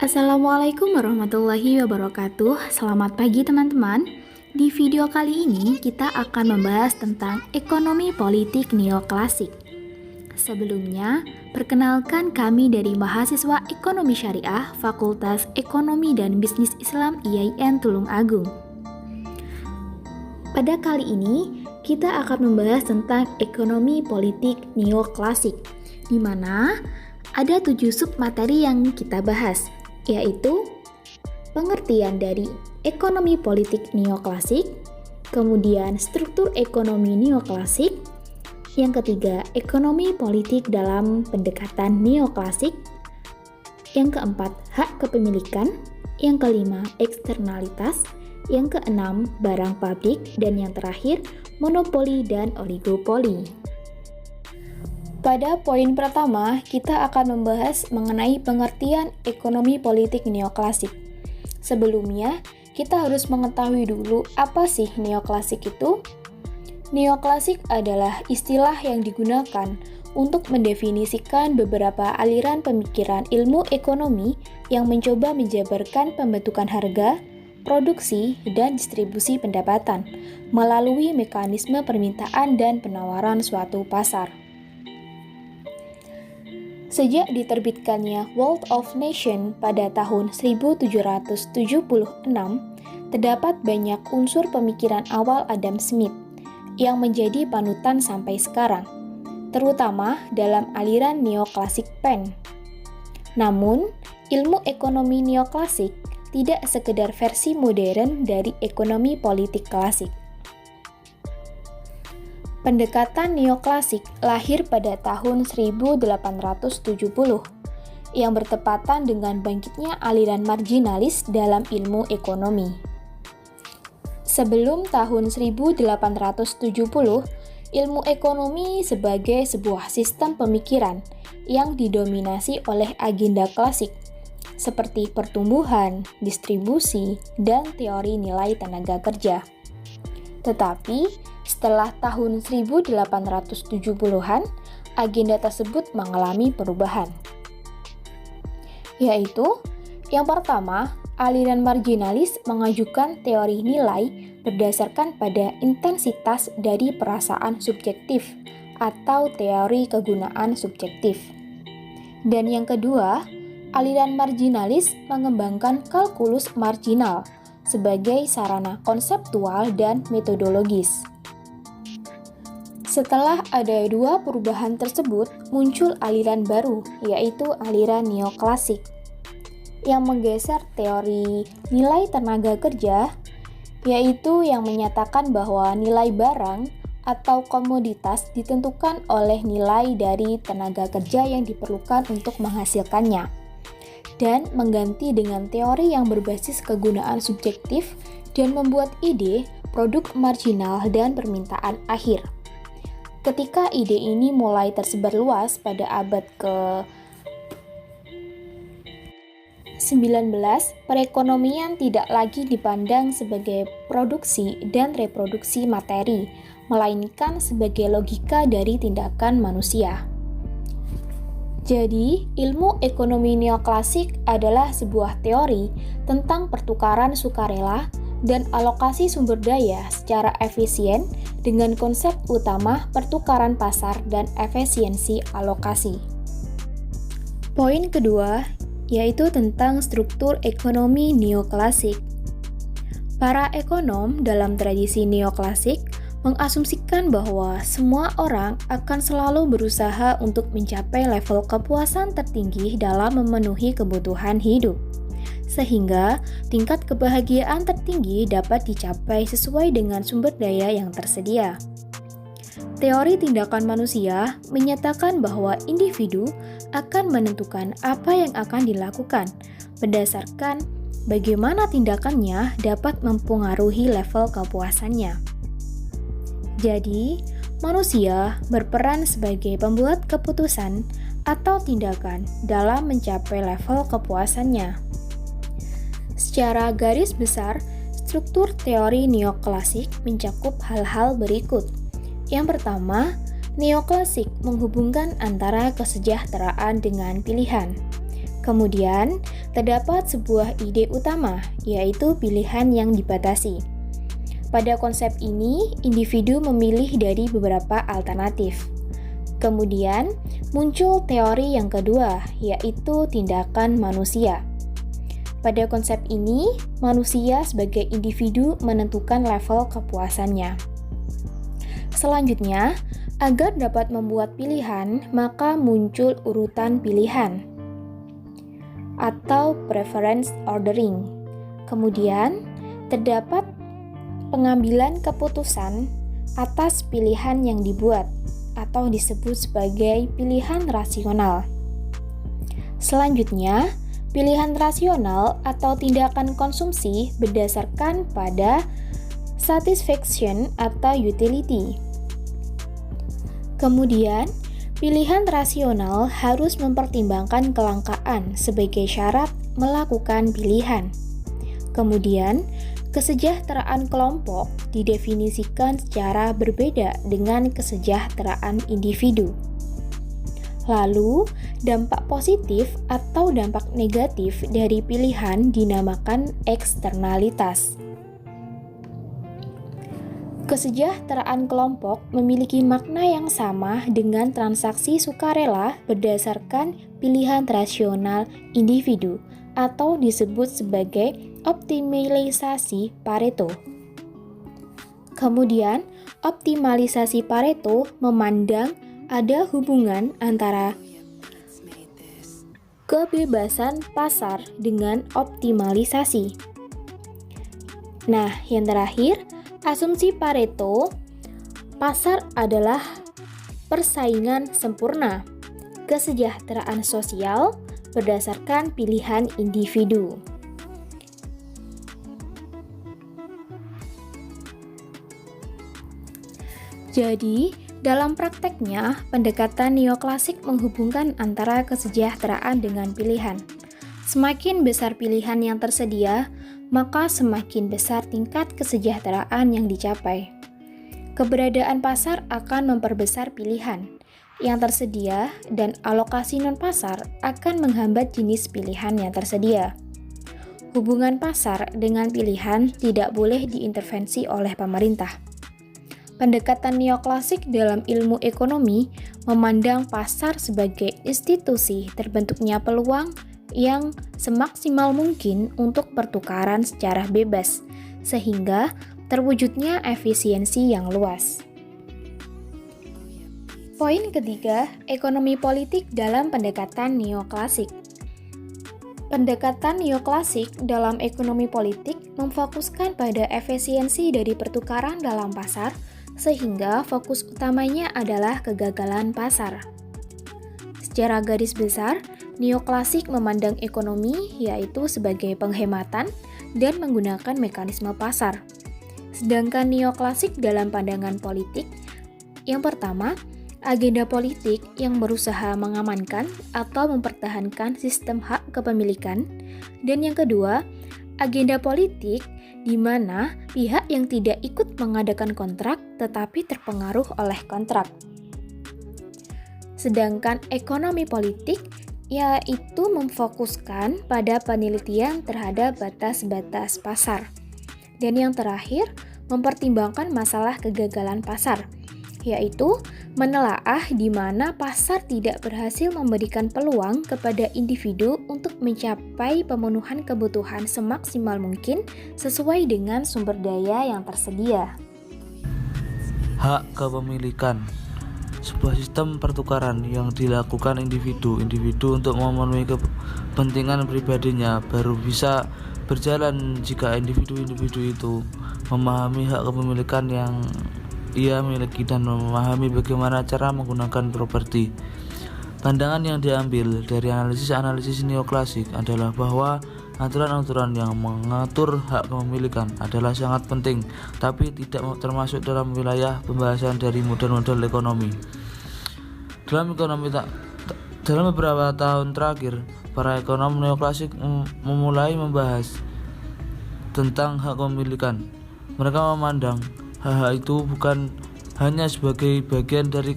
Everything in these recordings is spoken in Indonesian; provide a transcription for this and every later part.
Assalamualaikum warahmatullahi wabarakatuh. Selamat pagi teman-teman. Di video kali ini kita akan membahas tentang ekonomi politik neoklasik. Sebelumnya, perkenalkan kami dari mahasiswa Ekonomi Syariah Fakultas Ekonomi dan Bisnis Islam IAIN Tulung Agung. Pada kali ini, kita akan membahas tentang ekonomi politik neoklasik, di mana ada 7 submateri yang kita bahas, yaitu pengertian dari ekonomi politik neoklasik, kemudian struktur ekonomi neoklasik, yang ketiga ekonomi politik dalam pendekatan neoklasik, yang keempat hak kepemilikan, yang kelima eksternalitas, yang keenam barang pabrik, dan yang terakhir monopoli dan oligopoli. Pada poin pertama, kita akan membahas mengenai pengertian ekonomi politik neoklasik. Sebelumnya, kita harus mengetahui dulu apa sih neoklasik itu. Neoklasik adalah istilah yang digunakan untuk mendefinisikan beberapa aliran pemikiran ilmu ekonomi yang mencoba menjabarkan pembentukan harga, produksi, dan distribusi pendapatan melalui mekanisme permintaan dan penawaran suatu pasar. Sejak diterbitkannya World of Nations pada tahun 1776, terdapat banyak unsur pemikiran awal Adam Smith yang menjadi panutan sampai sekarang, terutama dalam aliran neoklasik Penn. Namun, ilmu ekonomi neoklasik tidak sekedar versi modern dari ekonomi politik klasik. Pendekatan neoklasik lahir pada tahun 1870 yang bertepatan dengan bangkitnya aliran marginalis dalam ilmu ekonomi. Sebelum tahun 1870, ilmu ekonomi sebagai sebuah sistem pemikiran yang didominasi oleh agenda klasik seperti pertumbuhan, distribusi, dan teori nilai tenaga kerja. Tetapi, setelah tahun 1870-an, agenda tersebut mengalami perubahan. Yaitu, yang pertama, aliran marginalis mengajukan teori nilai berdasarkan pada intensitas dari perasaan subjektif atau teori kegunaan subjektif. Dan yang kedua, aliran marginalis mengembangkan kalkulus marginal sebagai sarana konseptual dan metodologis. Setelah ada dua perubahan tersebut, muncul aliran baru, yaitu aliran neoklasik, yang menggeser teori nilai tenaga kerja, yaitu yang menyatakan bahwa nilai barang atau komoditas ditentukan oleh nilai dari tenaga kerja yang diperlukan untuk menghasilkannya, dan mengganti dengan teori yang berbasis kegunaan subjektif dan membuat ide, produk marginal, dan permintaan akhir. Ketika ide ini mulai tersebar luas pada abad ke-19, perekonomian tidak lagi dipandang sebagai produksi dan reproduksi materi, melainkan sebagai logika dari tindakan manusia. Jadi, ilmu ekonomi neoklasik adalah sebuah teori tentang pertukaran sukarela dan alokasi sumber daya secara efisien dengan konsep utama pertukaran pasar dan efisiensi alokasi. Poin kedua, yaitu tentang struktur ekonomi neoklasik. Para ekonom dalam tradisi neoklasik mengasumsikan bahwa semua orang akan selalu berusaha untuk mencapai level kepuasan tertinggi dalam memenuhi kebutuhan hidup, sehingga tingkat kebahagiaan tertinggi dapat dicapai sesuai dengan sumber daya yang tersedia. Teori tindakan manusia menyatakan bahwa individu akan menentukan apa yang akan dilakukan berdasarkan bagaimana tindakannya dapat mempengaruhi level kepuasannya. Jadi, manusia berperan sebagai pembuat keputusan atau tindakan dalam mencapai level kepuasannya. Secara garis besar, struktur teori neoklasik mencakup hal-hal berikut. Yang pertama, neoklasik menghubungkan antara kesejahteraan dengan pilihan. Kemudian, terdapat sebuah ide utama, yaitu pilihan yang dibatasi. Pada konsep ini, individu memilih dari beberapa alternatif. Kemudian, muncul teori yang kedua, yaitu tindakan manusia. Pada konsep ini, manusia sebagai individu menentukan level kepuasannya. Selanjutnya, agar dapat membuat pilihan, maka muncul urutan pilihan atau preference ordering. Kemudian, terdapat pengambilan keputusan atas pilihan yang dibuat atau disebut sebagai pilihan rasional. Selanjutnya, pilihan rasional atau tindakan konsumsi berdasarkan pada satisfaction atau utility. Kemudian, pilihan rasional harus mempertimbangkan kelangkaan sebagai syarat melakukan pilihan. Kemudian, kesejahteraan kelompok didefinisikan secara berbeda dengan kesejahteraan individu. Lalu, dampak positif atau dampak negatif dari pilihan dinamakan eksternalitas. Kesejahteraan kelompok memiliki makna yang sama dengan transaksi sukarela berdasarkan pilihan rasional individu atau disebut sebagai optimalisasi Pareto. Kemudian, optimalisasi Pareto memandang ada hubungan antara kebebasan pasar dengan optimalisasi. Nah, yang terakhir, asumsi Pareto, pasar adalah persaingan sempurna, kesejahteraan sosial berdasarkan pilihan individu. Jadi, dalam prakteknya, pendekatan neoklasik menghubungkan antara kesejahteraan dengan pilihan. Semakin besar pilihan yang tersedia, maka semakin besar tingkat kesejahteraan yang dicapai. Keberadaan pasar akan memperbesar pilihan yang tersedia dan alokasi non-pasar akan menghambat jenis pilihan yang tersedia. Hubungan pasar dengan pilihan tidak boleh diintervensi oleh pemerintah. Pendekatan neoklasik dalam ilmu ekonomi memandang pasar sebagai institusi terbentuknya peluang yang semaksimal mungkin untuk pertukaran secara bebas, sehingga terwujudnya efisiensi yang luas. Poin ketiga, ekonomi politik dalam pendekatan neoklasik. Pendekatan neoklasik dalam ekonomi politik memfokuskan pada efisiensi dari pertukaran dalam pasar, sehingga fokus utamanya adalah kegagalan pasar. Secara garis besar, neoklasik memandang ekonomi yaitu sebagai penghematan dan menggunakan mekanisme pasar. Sedangkan neoklasik dalam pandangan politik, yang pertama, agenda politik yang berusaha mengamankan atau mempertahankan sistem hak kepemilikan, dan yang kedua, agenda politik di mana pihak yang tidak ikut mengadakan kontrak tetapi terpengaruh oleh kontrak. Sedangkan ekonomi politik yaitu memfokuskan pada penelitian terhadap batas-batas pasar. Dan yang terakhir, mempertimbangkan masalah kegagalan pasar, yaitu menelaah di mana pasar tidak berhasil memberikan peluang kepada individu untuk mencapai pemenuhan kebutuhan semaksimal mungkin sesuai dengan sumber daya yang tersedia. Hak kepemilikan, sebuah sistem pertukaran yang dilakukan individu untuk memenuhi kepentingan pribadinya baru bisa berjalan jika individu-individu itu memahami hak kepemilikan yang ia miliki dan memahami bagaimana cara menggunakan properti. Pandangan yang diambil dari analisis neoklasik adalah bahwa aturan-aturan yang mengatur hak kepemilikan adalah sangat penting, tapi tidak termasuk dalam wilayah pembahasan dari model-model ekonomi. Dalam beberapa tahun terakhir, para ekonom neoklasik memulai membahas tentang hak kepemilikan. Mereka memandang hak itu bukan hanya sebagai bagian dari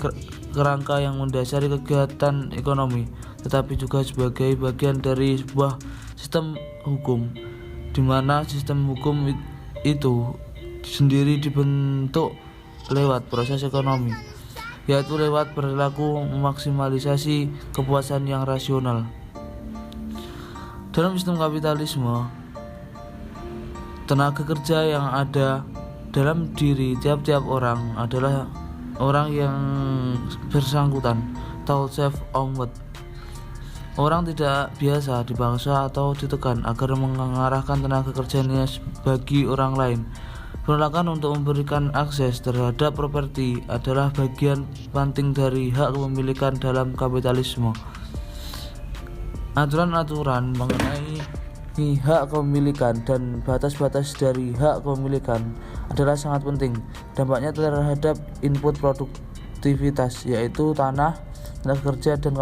kerangka yang mendasari kegiatan ekonomi, tetapi juga sebagai bagian dari sebuah sistem hukum, di mana sistem hukum itu sendiri dibentuk lewat proses ekonomi, yaitu lewat perilaku memaksimalisasi kepuasan yang rasional. Dalam sistem kapitalisme, tenaga kerja yang ada dalam diri tiap-tiap orang adalah orang yang bersangkutan atau self-owned. Orang tidak biasa dipaksa atau ditekan agar mengarahkan tenaga kerjanya bagi orang lain. Penolakan untuk memberikan akses terhadap properti adalah bagian penting dari hak kepemilikan dalam kapitalisme. Aturan-aturan mengenai hak kepemilikan dan batas-batas dari hak kepemilikan adalah sangat penting. Dampaknya terhadap input produktivitas, yaitu tanah, tenaga kerja, dan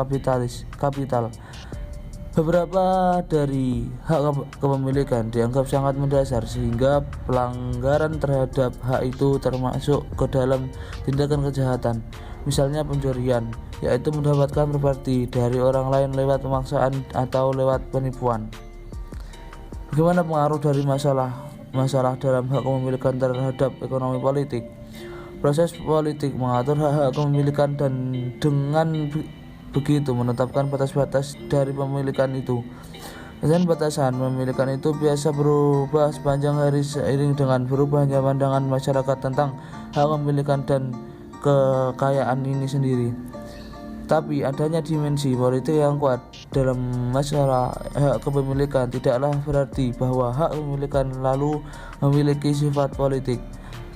kapital. Beberapa dari hak kepemilikan dianggap sangat mendasar, sehingga pelanggaran terhadap hak itu termasuk ke dalam tindakan kejahatan. Misalnya pencurian, yaitu mendapatkan properti dari orang lain lewat pemaksaan atau lewat penipuan. Bagaimana pengaruh dari masalah dalam hak kepemilikan terhadap ekonomi politik? Proses politik mengatur hak kepemilikan dan dengan begitu menetapkan batas-batas dari pemilikan itu. Dan batasan pemilikan itu biasa berubah sepanjang hari seiring dengan berubahnya pandangan masyarakat tentang hak kepemilikan dan kekayaan ini sendiri. Tapi adanya dimensi politik yang kuat dalam masalah hak kepemilikan tidaklah berarti bahwa hak kepemilikan lalu memiliki sifat politik.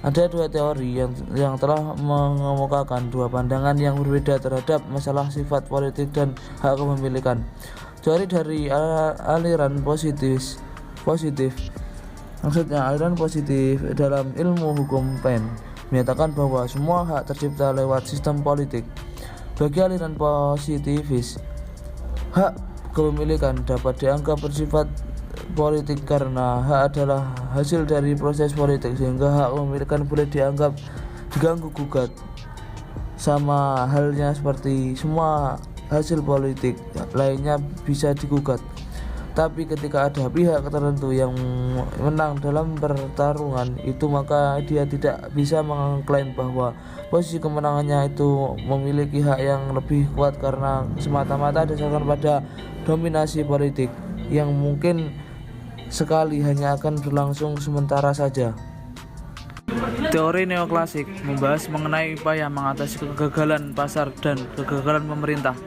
Ada dua teori yang telah mengemukakan dua pandangan yang berbeda terhadap masalah sifat politik dan hak kepemilikan. Teori dari aliran positif, maksudnya aliran positif dalam ilmu hukum Penn menyatakan bahwa semua hak tercipta lewat sistem politik. Bagi aliran positivis, hak kepemilikan dapat dianggap bersifat politik karena hak adalah hasil dari proses politik, sehingga hak kepemilikan boleh dianggap diganggu gugat. Sama halnya seperti semua hasil politik lainnya bisa digugat. Tapi ketika ada pihak tertentu yang menang dalam pertarungan itu, maka dia tidak bisa mengklaim bahwa posisi kemenangannya itu memiliki hak yang lebih kuat karena semata-mata dasarkan pada dominasi politik yang mungkin sekali hanya akan berlangsung sementara saja. Teori neoklasik membahas mengenai upaya mengatasi kegagalan pasar dan kegagalan pemerintah.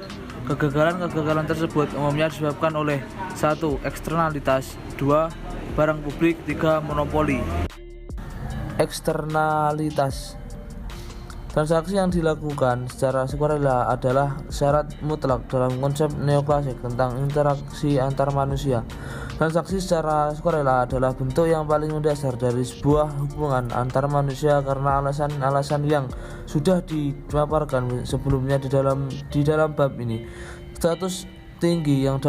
Kegagalan tersebut umumnya disebabkan oleh 1. Eksternalitas, 2. Barang publik, 3. Monopoli. Eksternalitas. Transaksi yang dilakukan secara sukarela adalah syarat mutlak dalam konsep neoklasik tentang interaksi antar manusia. Transaksi secara sukarela adalah bentuk yang paling mendasar dari sebuah hubungan antar manusia karena alasan-alasan yang sudah dipaparkan sebelumnya di dalam bab ini. Status tinggi yang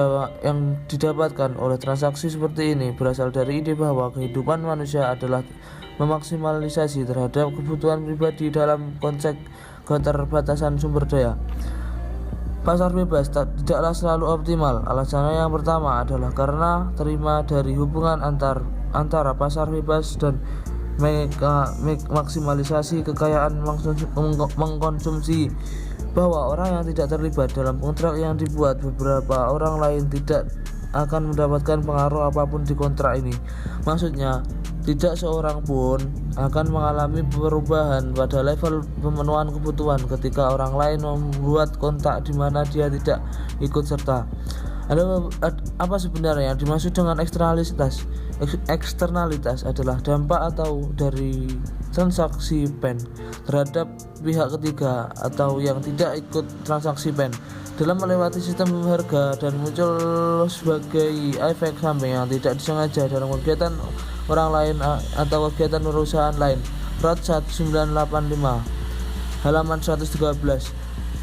didapatkan oleh transaksi seperti ini berasal dari ide bahwa kehidupan manusia adalah memaksimalisasi terhadap kebutuhan pribadi dalam konteks keterbatasan sumber daya. Pasar bebas tidaklah selalu optimal. Alasannya yang pertama adalah karena terima dari hubungan antara pasar bebas dan maksimalisasi kekayaan mengkonsumsi, bahwa orang yang tidak terlibat dalam kontrak yang dibuat beberapa orang lain tidak akan mendapatkan pengaruh apapun di kontrak ini. Maksudnya, tidak seorang pun akan mengalami perubahan pada level pemenuhan kebutuhan ketika orang lain membuat kontrak di mana dia tidak ikut serta. Apa sebenarnya yang dimaksud dengan eksternalitas? Eksternalitas adalah dampak atau dari transaksi Penn terhadap pihak ketiga atau yang tidak ikut transaksi Penn dalam melewati sistem harga dan muncul sebagai efek samping yang tidak disengaja dalam kegiatan orang lain atau kegiatan perusahaan lain. Rod 1985 halaman 113.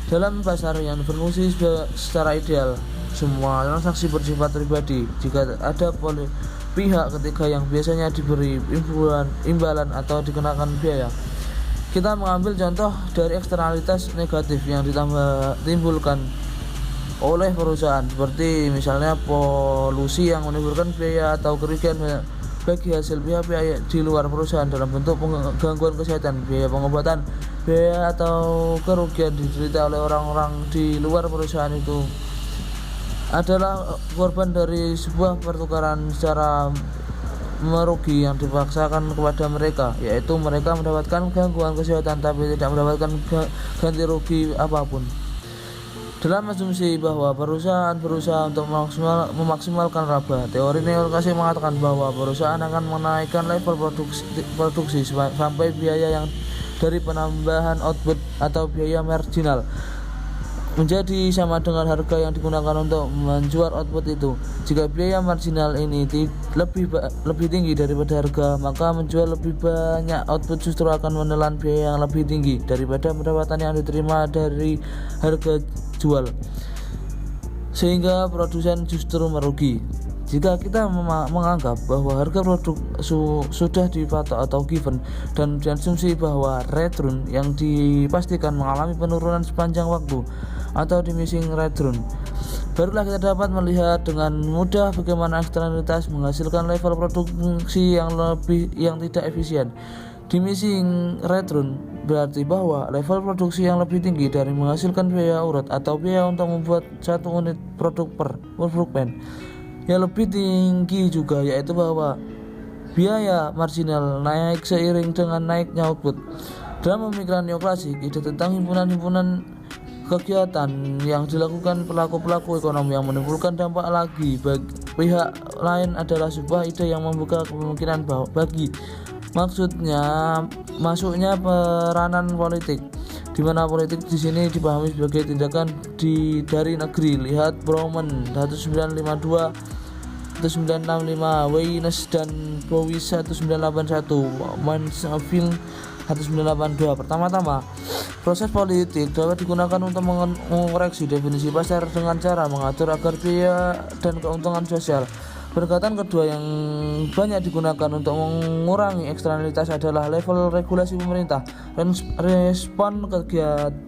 Dalam pasar yang berfungsi secara ideal, semua transaksi bersifat pribadi. Jika ada pihak ketiga yang biasanya diberi imbalan atau dikenakan biaya. Kita mengambil contoh dari eksternalitas negatif yang ditimbulkan oleh perusahaan, seperti misalnya polusi yang menimbulkan biaya atau kerugian bagi hasil pihak-pihak di luar perusahaan dalam bentuk gangguan kesehatan, biaya pengobatan, biaya atau kerugian diderita oleh orang-orang di luar perusahaan itu adalah korban dari sebuah pertukaran secara merugi yang dipaksakan kepada mereka, yaitu mereka mendapatkan gangguan kesehatan tapi tidak mendapatkan ganti rugi apapun. Dalam asumsi bahwa perusahaan berusaha untuk memaksimalkan laba, teori neoklasik mengatakan bahwa perusahaan akan menaikkan level produksi sampai biaya yang dari penambahan output atau biaya marginal menjadi sama dengan harga yang digunakan untuk menjual output itu. Jika biaya marginal ini lebih tinggi daripada harga, maka menjual lebih banyak output justru akan menelan biaya yang lebih tinggi daripada pendapatan yang diterima dari harga jual, sehingga produsen justru merugi. Jika kita menganggap bahwa harga produk sudah dipatok atau given dan diasumsi bahwa return yang dipastikan mengalami penurunan sepanjang waktu atau diminishing return, barulah kita dapat melihat dengan mudah bagaimana eksternalitas menghasilkan level produksi yang tidak efisien. Diminishing return berarti bahwa level produksi yang lebih tinggi dari menghasilkan biaya urut atau biaya untuk membuat satu unit produk per pen yang lebih tinggi juga, yaitu bahwa biaya marginal naik seiring dengan naiknya output. Dalam pemikiran neoklasik, ide tentang himpunan-himpunan kegiatan yang dilakukan pelaku-pelaku ekonomi yang menimbulkan dampak lagi bagi pihak lain adalah sebuah ide yang membuka kemungkinan bagi masuknya peranan politik, di mana politik di sini dipahami sebagai tindakan dari negeri. Lihat Brougham 1952, 1965, Weynes dan Bowis 1981, Mansfield 1982. Pertama-tama, proses politik dapat digunakan untuk mengoreksi definisi pasar dengan cara mengatur agar biaya dan keuntungan sosial. Pendekatan kedua yang banyak digunakan untuk mengurangi eksternalitas adalah level regulasi pemerintah. Respon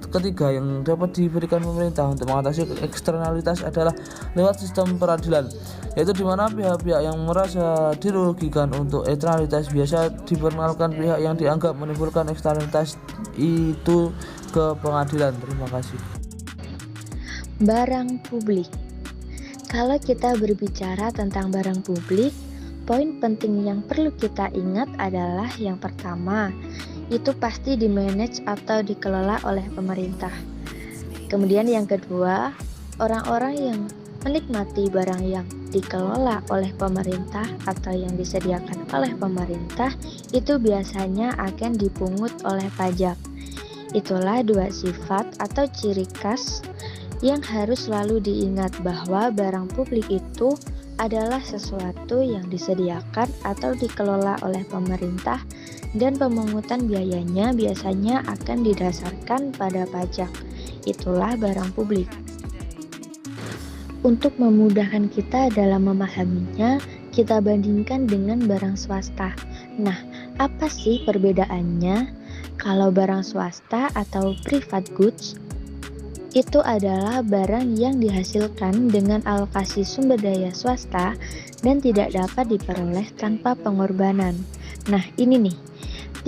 ketiga yang dapat diberikan pemerintah untuk mengatasi eksternalitas adalah lewat sistem peradilan, yaitu di mana pihak-pihak yang merasa dirugikan untuk eksternalitas biasa diperkenalkan pihak yang dianggap menimbulkan eksternalitas itu ke pengadilan. Terima kasih. Barang publik. Kalau kita berbicara tentang barang publik, poin penting yang perlu kita ingat adalah yang pertama, itu pasti dimanage atau dikelola oleh pemerintah. Kemudian yang kedua, orang-orang yang menikmati barang yang dikelola oleh pemerintah atau yang disediakan oleh pemerintah itu biasanya akan dipungut oleh pajak. Itulah dua sifat atau ciri khas yang harus selalu diingat, bahwa barang publik itu adalah sesuatu yang disediakan atau dikelola oleh pemerintah dan pemungutan biayanya biasanya akan didasarkan pada pajak. Itulah barang publik. Untuk memudahkan kita dalam memahaminya, kita bandingkan dengan barang swasta. Nah, apa sih perbedaannya? Kalau barang swasta atau private goods itu adalah barang yang dihasilkan dengan alokasi sumber daya swasta dan tidak dapat diperoleh tanpa pengorbanan. Nah, ini nih,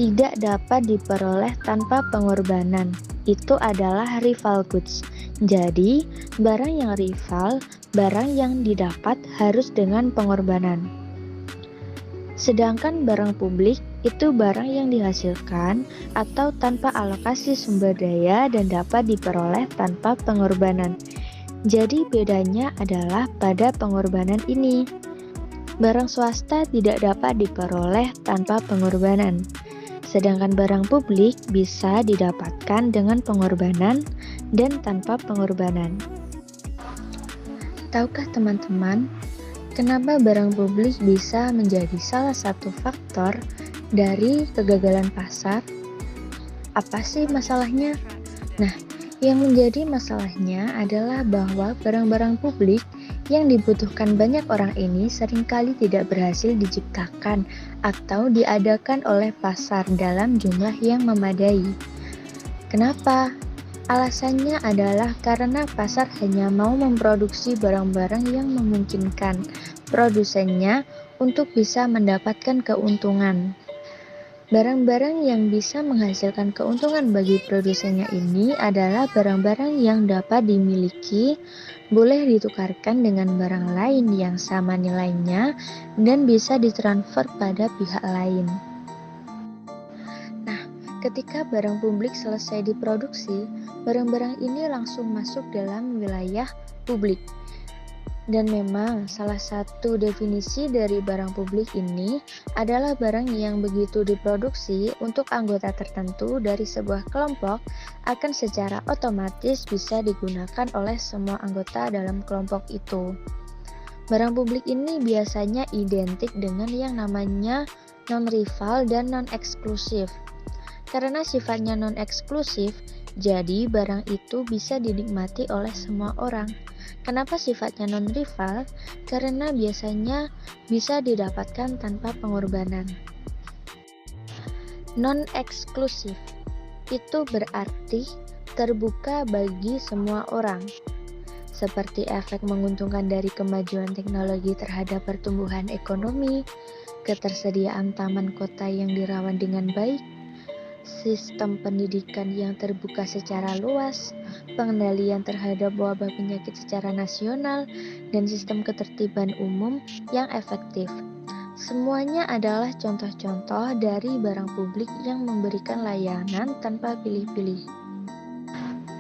tidak dapat diperoleh tanpa pengorbanan. Itu adalah rival goods. Jadi, barang yang rival, barang yang didapat harus dengan pengorbanan. Sedangkan barang publik itu barang yang dihasilkan atau tanpa alokasi sumber daya dan dapat diperoleh tanpa pengorbanan. Jadi bedanya adalah pada pengorbanan ini. Barang swasta tidak dapat diperoleh tanpa pengorbanan, sedangkan barang publik bisa didapatkan dengan pengorbanan dan tanpa pengorbanan. Tahukah teman-teman, kenapa barang publik bisa menjadi salah satu faktor dari kegagalan pasar? Apa sih masalahnya? Nah, yang menjadi masalahnya adalah bahwa barang-barang publik yang dibutuhkan banyak orang ini seringkali tidak berhasil diciptakan atau diadakan oleh pasar dalam jumlah yang memadai. Kenapa? Alasannya adalah karena pasar hanya mau memproduksi barang-barang yang memungkinkan produsennya untuk bisa mendapatkan keuntungan. Barang-barang yang bisa menghasilkan keuntungan bagi produsennya ini adalah barang-barang yang dapat dimiliki, boleh ditukarkan dengan barang lain yang sama nilainya, dan bisa ditransfer pada pihak lain. Ketika barang publik selesai diproduksi, barang-barang ini langsung masuk dalam wilayah publik. Dan memang salah satu definisi dari barang publik ini adalah barang yang begitu diproduksi untuk anggota tertentu dari sebuah kelompok akan secara otomatis bisa digunakan oleh semua anggota dalam kelompok itu. Barang publik ini biasanya identik dengan yang namanya non-rival dan non-eksklusif. Karena sifatnya non-eksklusif, jadi barang itu bisa dinikmati oleh semua orang. Kenapa sifatnya non-rival? Karena biasanya bisa didapatkan tanpa pengorbanan. Non-eksklusif itu berarti terbuka bagi semua orang. Seperti efek menguntungkan dari kemajuan teknologi terhadap pertumbuhan ekonomi, ketersediaan taman kota yang dirawat dengan baik, sistem pendidikan yang terbuka secara luas, pengendalian terhadap wabah penyakit secara nasional, dan sistem ketertiban umum yang efektif. Semuanya adalah contoh-contoh dari barang publik yang memberikan layanan tanpa pilih-pilih.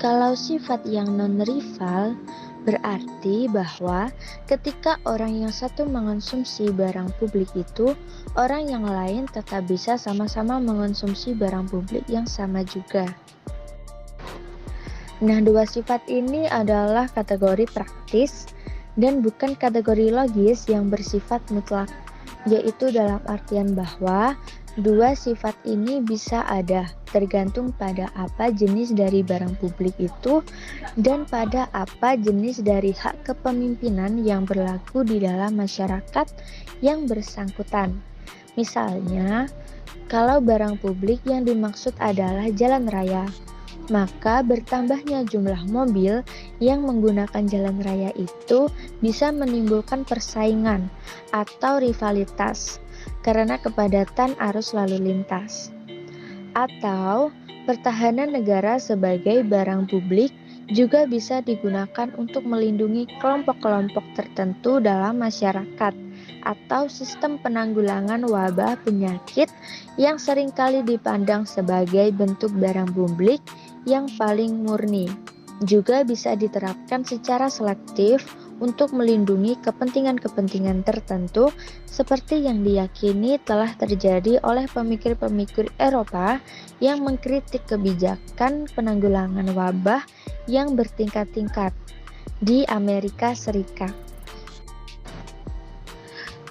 Kalau sifat yang non-rival berarti bahwa ketika orang yang satu mengonsumsi barang publik itu, orang yang lain tetap bisa sama-sama mengonsumsi barang publik yang sama juga. Nah, dua sifat ini adalah kategori praktis dan bukan kategori logis yang bersifat mutlak, yaitu dalam artian bahwa dua sifat ini bisa ada tergantung pada apa jenis dari barang publik itu dan pada apa jenis dari hak kepemimpinan yang berlaku di dalam masyarakat yang bersangkutan. Misalnya, kalau barang publik yang dimaksud adalah jalan raya, maka bertambahnya jumlah mobil yang menggunakan jalan raya itu bisa menimbulkan persaingan atau rivalitas karena kepadatan arus lalu lintas. Atau pertahanan negara sebagai barang publik juga bisa digunakan untuk melindungi kelompok-kelompok tertentu dalam masyarakat atau sistem penanggulangan wabah penyakit yang seringkali dipandang sebagai bentuk barang publik yang paling murni. Juga bisa diterapkan secara selektif untuk melindungi kepentingan-kepentingan tertentu seperti yang diyakini telah terjadi oleh pemikir-pemikir Eropa yang mengkritik kebijakan penanggulangan wabah yang bertingkat-tingkat di Amerika Serikat.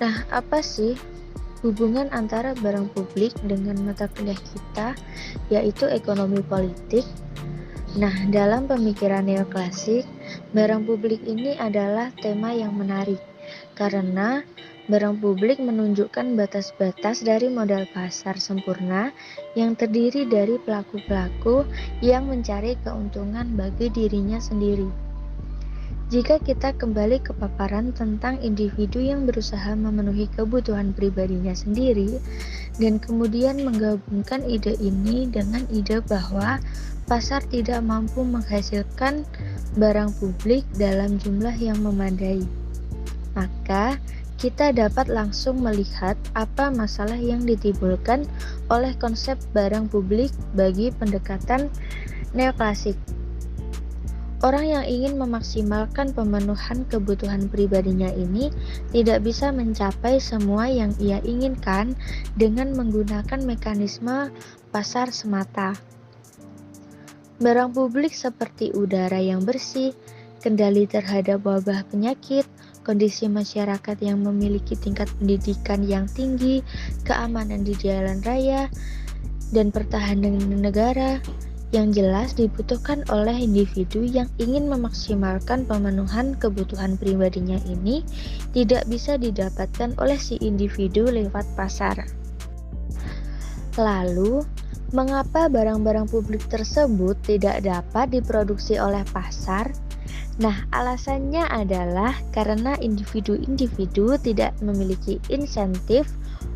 Nah, apa sih hubungan antara barang publik dengan mata kuliah kita, yaitu ekonomi politik? Nah, dalam pemikiran neoklasik, barang publik ini adalah tema yang menarik karena barang publik menunjukkan batas-batas dari modal pasar sempurna yang terdiri dari pelaku-pelaku yang mencari keuntungan bagi dirinya sendiri. Jika kita kembali ke paparan tentang individu yang berusaha memenuhi kebutuhan pribadinya sendiri dan kemudian menggabungkan ide ini dengan ide bahwa pasar tidak mampu menghasilkan barang publik dalam jumlah yang memadai, maka kita dapat langsung melihat apa masalah yang ditimbulkan oleh konsep barang publik bagi pendekatan neoklasik. Orang yang ingin memaksimalkan pemenuhan kebutuhan pribadinya ini tidak bisa mencapai semua yang ia inginkan dengan menggunakan mekanisme pasar semata. Barang publik seperti udara yang bersih, kendali terhadap wabah penyakit, kondisi masyarakat yang memiliki tingkat pendidikan yang tinggi, keamanan di jalan raya, dan pertahanan negara yang jelas dibutuhkan oleh individu yang ingin memaksimalkan pemenuhan kebutuhan pribadinya ini tidak bisa didapatkan oleh si individu lewat pasar. Lalu, Mengapa barang-barang publik tersebut tidak dapat diproduksi oleh pasar? Nah, alasannya adalah karena individu-individu tidak memiliki insentif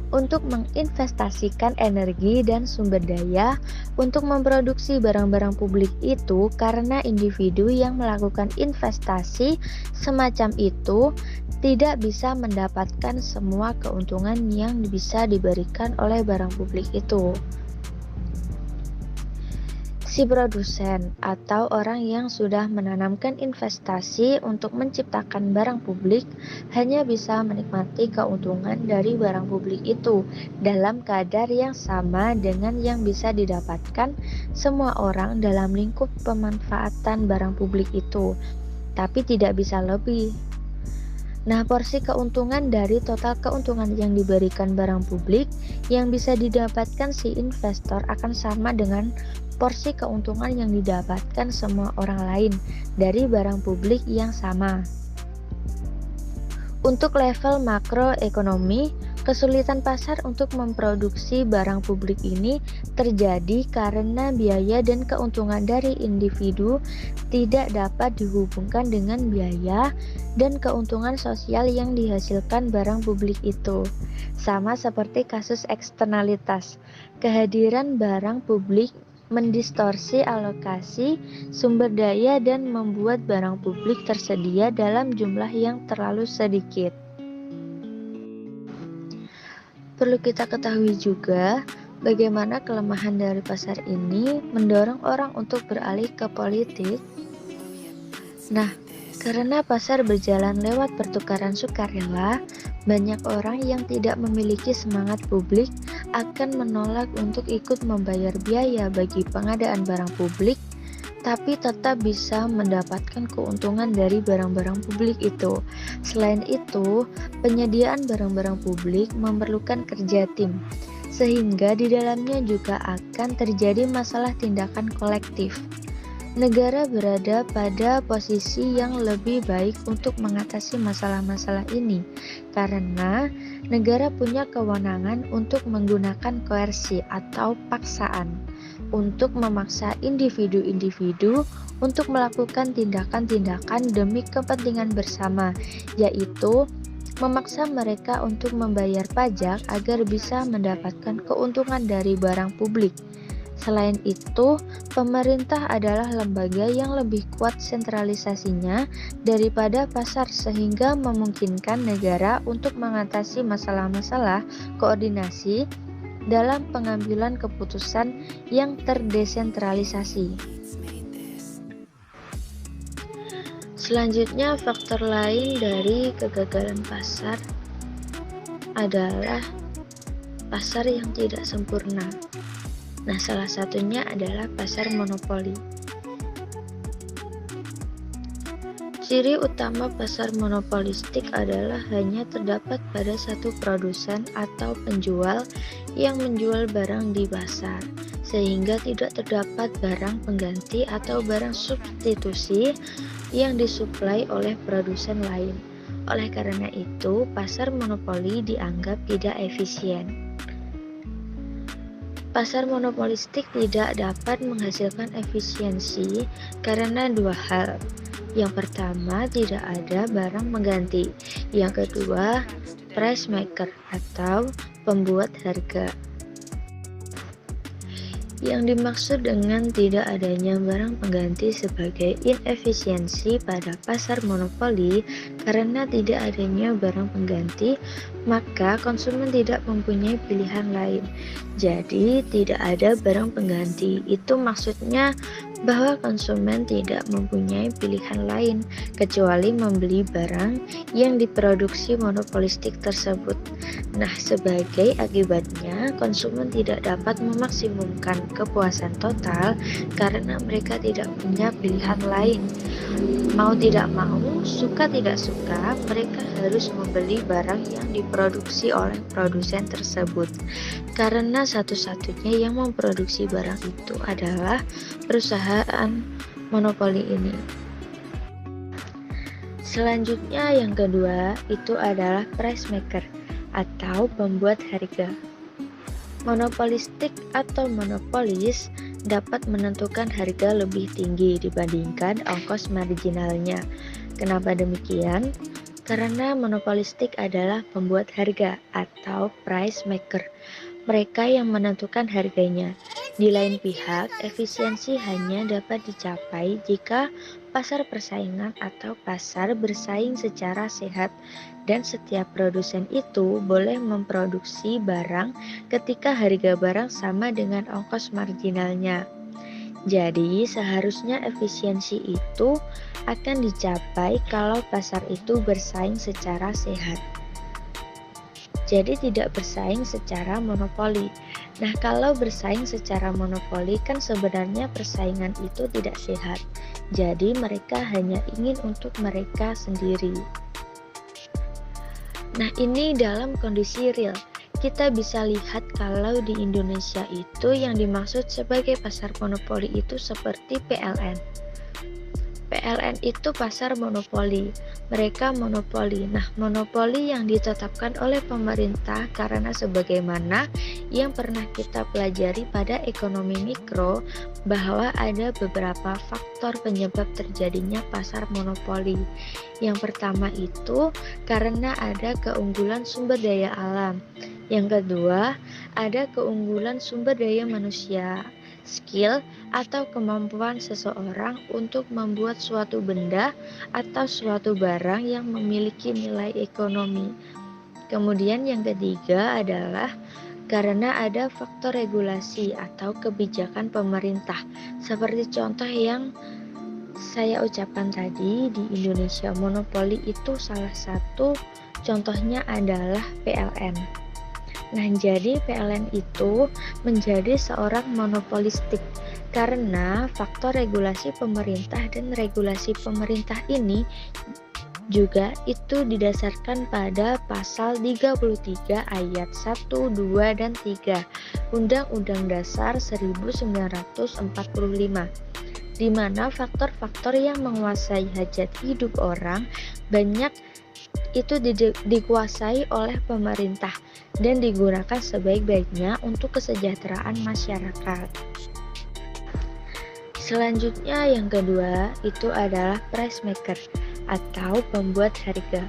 untuk menginvestasikan energi dan sumber daya untuk memproduksi barang-barang publik itu, karena individu yang melakukan investasi semacam itu tidak bisa mendapatkan semua keuntungan yang bisa diberikan oleh barang publik itu. Si produsen atau orang yang sudah menanamkan investasi untuk menciptakan barang publik hanya bisa menikmati keuntungan dari barang publik itu dalam kadar yang sama dengan yang bisa didapatkan semua orang dalam lingkup pemanfaatan barang publik itu, tapi tidak bisa lebih. Nah, porsi keuntungan dari total keuntungan yang diberikan barang publik yang bisa didapatkan si investor akan sama dengan porsi keuntungan yang didapatkan semua orang lain dari barang publik yang sama. Untuk level makroekonomi, kesulitan pasar untuk memproduksi barang publik ini terjadi karena biaya dan keuntungan dari individu tidak dapat dihubungkan dengan biaya dan keuntungan sosial yang dihasilkan barang publik itu. Sama seperti kasus eksternalitas, kehadiran barang publik mendistorsi alokasi sumber daya dan membuat barang publik tersedia dalam jumlah yang terlalu sedikit. Perlu kita ketahui juga bagaimana kelemahan dari pasar ini mendorong orang untuk beralih ke politik. Nah, karena pasar berjalan lewat pertukaran sukarela, banyak orang yang tidak memiliki semangat publik akan menolak untuk ikut membayar biaya bagi pengadaan barang publik, tapi tetap bisa mendapatkan keuntungan dari barang-barang publik itu. Selain itu, penyediaan barang-barang publik memerlukan kerja tim, sehingga di dalamnya juga akan terjadi masalah tindakan kolektif. Negara berada pada posisi yang lebih baik untuk mengatasi masalah-masalah ini, karena negara punya kewenangan untuk menggunakan koersi atau paksaan untuk memaksa individu-individu untuk melakukan tindakan-tindakan demi kepentingan bersama, yaitu memaksa mereka untuk membayar pajak agar bisa mendapatkan keuntungan dari barang publik. Selain itu, pemerintah adalah lembaga yang lebih kuat sentralisasinya daripada pasar, sehingga memungkinkan negara untuk mengatasi masalah-masalah koordinasi dalam pengambilan keputusan yang terdesentralisasi. Selanjutnya, faktor lain dari kegagalan pasar adalah pasar yang tidak sempurna. Nah, salah satunya adalah pasar monopoli. Ciri utama pasar monopolistik adalah hanya terdapat pada satu produsen atau penjual yang menjual barang di pasar, sehingga tidak terdapat barang pengganti atau barang substitusi yang disuplai oleh produsen lain. Oleh karena itu, pasar monopoli dianggap tidak efisien. Pasar monopolistik tidak dapat menghasilkan efisiensi karena dua hal. Yang pertama, tidak ada barang pengganti. Yang kedua, price maker atau pembuat harga. Yang dimaksud dengan tidak adanya barang pengganti sebagai inefisiensi pada pasar monopoli, karena tidak adanya barang pengganti, maka konsumen tidak mempunyai pilihan lain. Jadi, tidak ada barang pengganti. Itu maksudnya bahwa konsumen tidak mempunyai pilihan lain kecuali membeli barang yang diproduksi monopolistik tersebut. Nah, sebagai akibatnya, konsumen tidak dapat memaksimumkan kepuasan total karena mereka tidak punya pilihan lain. Mau tidak mau, suka tidak suka, mereka harus membeli barang yang diproduksi oleh produsen tersebut, karena satu-satunya yang memproduksi barang itu adalah perusahaan monopoli ini. Selanjutnya, yang kedua itu adalah price maker atau pembuat harga. Monopolistik atau monopolis dapat menentukan harga lebih tinggi dibandingkan ongkos marginalnya. Kenapa demikian? Karena monopolistik adalah pembuat harga atau price maker. Mereka yang menentukan harganya. Di lain pihak, efisiensi hanya dapat dicapai jika pasar persaingan atau pasar bersaing secara sehat dan setiap produsen itu boleh memproduksi barang ketika harga barang sama dengan ongkos marginalnya. Jadi, seharusnya efisiensi itu akan dicapai kalau pasar itu bersaing secara sehat. Jadi tidak bersaing secara monopoli. Nah, kalau bersaing secara monopoli kan sebenarnya persaingan itu tidak sehat. Jadi mereka hanya ingin untuk mereka sendiri. Nah, ini dalam kondisi real. Kita bisa lihat kalau di Indonesia itu yang dimaksud sebagai pasar monopoli itu seperti PLN. PLN itu pasar monopoli, mereka monopoli. Nah, monopoli yang ditetapkan oleh pemerintah karena sebagaimana yang pernah kita pelajari pada ekonomi mikro bahwa ada beberapa faktor penyebab terjadinya pasar monopoli. Yang pertama itu karena ada keunggulan sumber daya alam. Yang kedua, ada keunggulan sumber daya manusia. Skill atau kemampuan seseorang untuk membuat suatu benda atau suatu barang yang memiliki nilai ekonomi. Kemudian yang ketiga adalah karena ada faktor regulasi atau kebijakan pemerintah. Seperti contoh yang saya ucapkan tadi, di Indonesia monopoli itu salah satu contohnya adalah PLN. Nah, jadi PLN itu menjadi seorang monopolistik karena faktor regulasi pemerintah dan regulasi pemerintah ini juga itu didasarkan pada pasal 33 ayat 1, 2, dan 3 Undang-Undang Dasar 1945, di mana faktor-faktor yang menguasai hajat hidup orang banyak itu dikuasai oleh pemerintah dan digunakan sebaik-baiknya untuk kesejahteraan masyarakat. Selanjutnya yang kedua itu adalah price maker atau pembuat harga.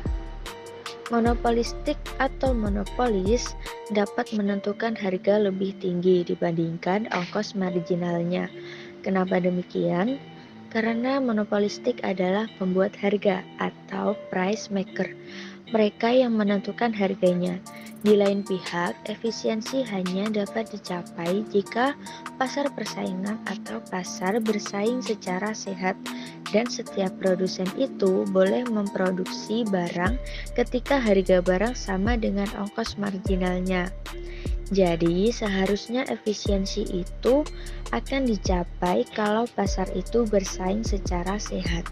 Monopolistik atau monopolis dapat menentukan harga lebih tinggi dibandingkan ongkos marginalnya. Kenapa demikian? Karena monopolistik adalah pembuat harga atau price maker. Mereka yang menentukan harganya. Di lain pihak, efisiensi hanya dapat dicapai jika pasar persaingan atau pasar bersaing secara sehat dan setiap produsen itu boleh memproduksi barang ketika harga barang sama dengan ongkos marginalnya. Jadi, seharusnya efisiensi itu akan dicapai kalau pasar itu bersaing secara sehat.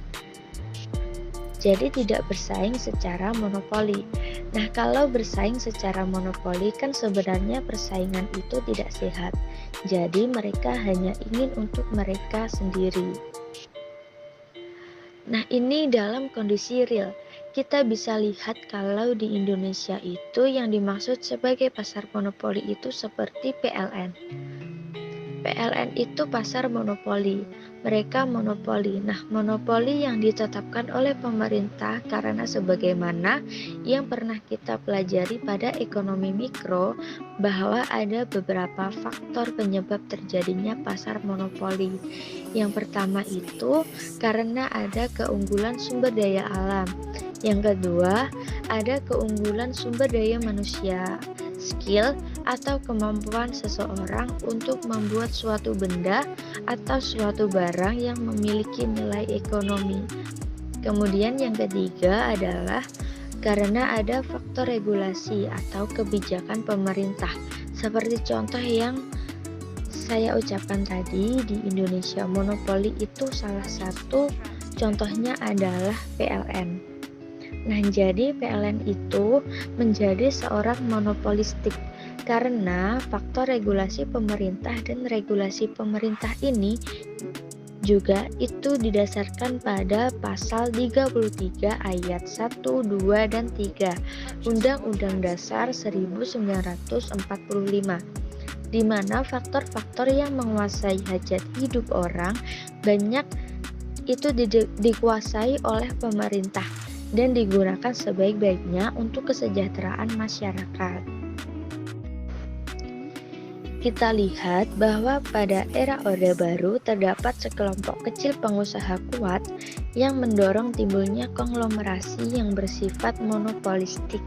Jadi tidak bersaing secara monopoli. Nah, kalau bersaing secara monopoli kan sebenarnya persaingan itu tidak sehat. Jadi mereka hanya ingin untuk mereka sendiri. Nah, ini dalam kondisi real. Kita bisa lihat kalau di Indonesia itu yang dimaksud sebagai pasar monopoli itu seperti PLN. PLN itu pasar monopoli, mereka monopoli. Nah, monopoli yang ditetapkan oleh pemerintah karena sebagaimana yang pernah kita pelajari pada ekonomi mikro bahwa ada beberapa faktor penyebab terjadinya pasar monopoli. Yang pertama itu karena ada keunggulan sumber daya alam. Yang kedua, ada keunggulan sumber daya manusia, skill atau kemampuan seseorang untuk membuat suatu benda atau suatu barang yang memiliki nilai ekonomi. Kemudian yang ketiga adalah karena ada faktor regulasi atau kebijakan pemerintah. Seperti contoh yang saya ucapkan tadi, di Indonesia monopoli itu salah satu contohnya adalah PLN. Nah, jadi PLN itu menjadi seorang monopolistik karena faktor regulasi pemerintah dan regulasi pemerintah ini juga itu didasarkan pada pasal 33 ayat 1, 2, dan 3 Undang-Undang Dasar 1945, di mana faktor-faktor yang menguasai hajat hidup orang banyak itu dikuasai oleh pemerintah dan digunakan sebaik-baiknya untuk kesejahteraan masyarakat. Kita lihat bahwa pada era Orde Baru terdapat sekelompok kecil pengusaha kuat yang mendorong timbulnya konglomerasi yang bersifat monopolistik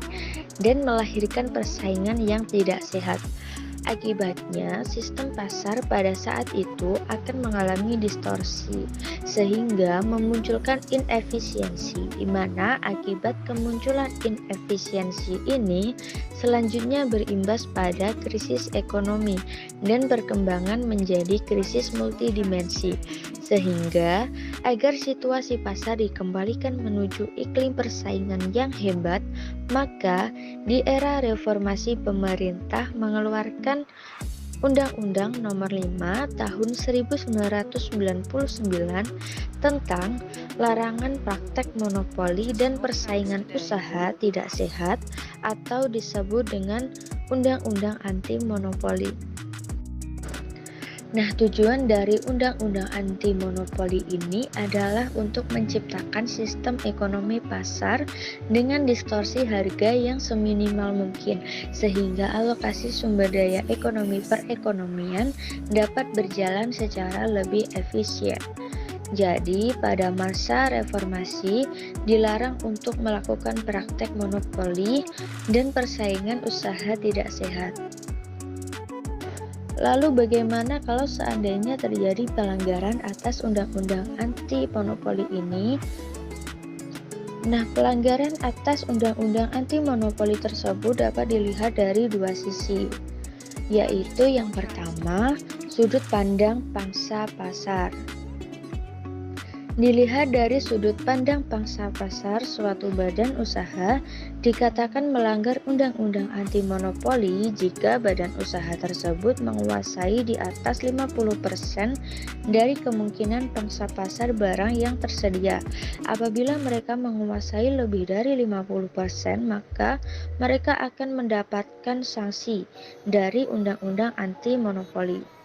dan melahirkan persaingan yang tidak sehat. Akibatnya, sistem pasar pada saat itu akan mengalami distorsi, sehingga memunculkan inefisiensi, di mana akibat kemunculan inefisiensi ini selanjutnya berimbas pada krisis ekonomi dan perkembangan menjadi krisis multidimensi. Sehingga, agar situasi pasar dikembalikan menuju iklim persaingan yang hebat, maka di era reformasi pemerintah mengeluarkan Undang-Undang Nomor 5 Tahun 1999 tentang larangan praktek monopoli dan persaingan usaha tidak sehat atau disebut dengan Undang-Undang Anti Monopoli. Nah, tujuan dari Undang-Undang Anti Monopoli ini adalah untuk menciptakan sistem ekonomi pasar dengan distorsi harga yang seminimal mungkin, sehingga alokasi sumber daya ekonomi perekonomian dapat berjalan secara lebih efisien. Jadi, pada masa reformasi dilarang untuk melakukan praktek monopoli dan persaingan usaha tidak sehat. Lalu bagaimana kalau seandainya terjadi pelanggaran atas undang-undang anti monopoli ini? Nah, pelanggaran atas undang-undang anti monopoli tersebut dapat dilihat dari dua sisi, yaitu yang pertama, sudut pandang pangsa pasar. Dilihat dari sudut pandang pangsa pasar, suatu badan usaha dikatakan melanggar undang-undang anti monopoli jika badan usaha tersebut menguasai di atas 50% dari kemungkinan pangsa pasar barang yang tersedia. Apabila mereka menguasai lebih dari 50%, maka mereka akan mendapatkan sanksi dari undang-undang anti monopoli.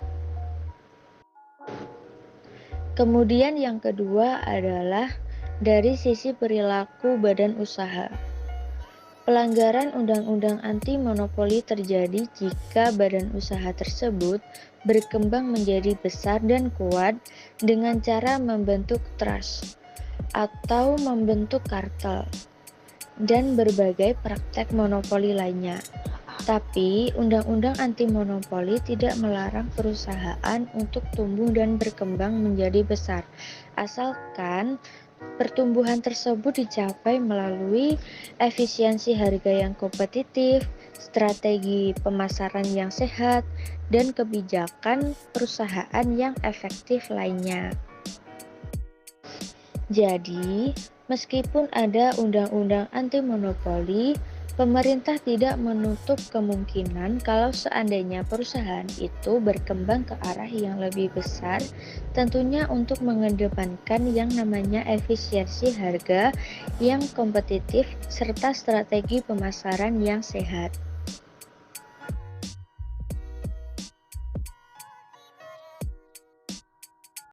Kemudian yang kedua adalah dari sisi perilaku badan usaha. Pelanggaran undang-undang anti monopoli terjadi jika badan usaha tersebut berkembang menjadi besar dan kuat dengan cara membentuk trust atau membentuk kartel dan berbagai praktek monopoli lainnya. Tapi, undang-undang anti monopoli tidak melarang perusahaan untuk tumbuh dan berkembang menjadi besar, asalkan pertumbuhan tersebut dicapai melalui efisiensi harga yang kompetitif, strategi pemasaran yang sehat, dan kebijakan perusahaan yang efektif lainnya. Jadi, meskipun ada undang-undang anti monopoli, pemerintah tidak menutup kemungkinan kalau seandainya perusahaan itu berkembang ke arah yang lebih besar, tentunya untuk mengedepankan yang namanya efisiensi harga yang kompetitif serta strategi pemasaran yang sehat.